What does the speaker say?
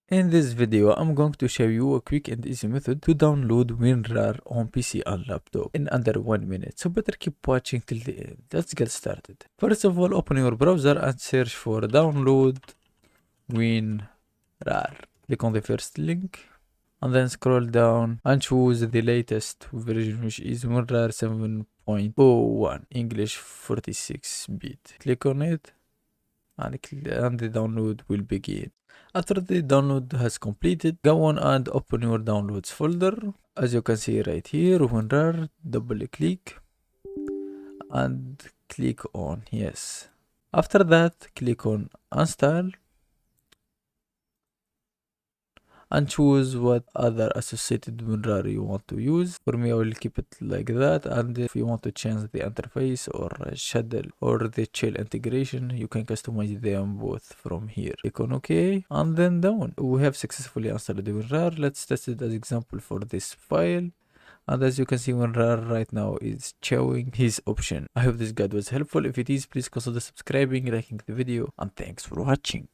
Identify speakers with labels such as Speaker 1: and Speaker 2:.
Speaker 1: In this video, I'm going to show you a quick and easy method to download WinRAR on PC and laptop in under 1 minute. So better keep watching till the end. Let's get started. First of all, open your browser and search for download WinRAR. Click on the first link and then scroll down and choose the latest version, which is WinRAR 7.01 English 46-bit. Click on it and the download will begin. After the download has completed, go on and open your downloads folder. As you can see right here, WinRAR, double click and click on yes. After that, click on install and choose what other associated WinRAR you want to use. For me, I will keep it like that, and if you want to change the interface or schedule or the shell integration, you can customize them both from here. Click on OK and then done. We have successfully installed the WinRAR. Let's test it as example for this file. And as you can see, WinRAR right now is showing his option. I hope this guide was helpful. If it is, please consider subscribing, liking the video, and thanks for watching.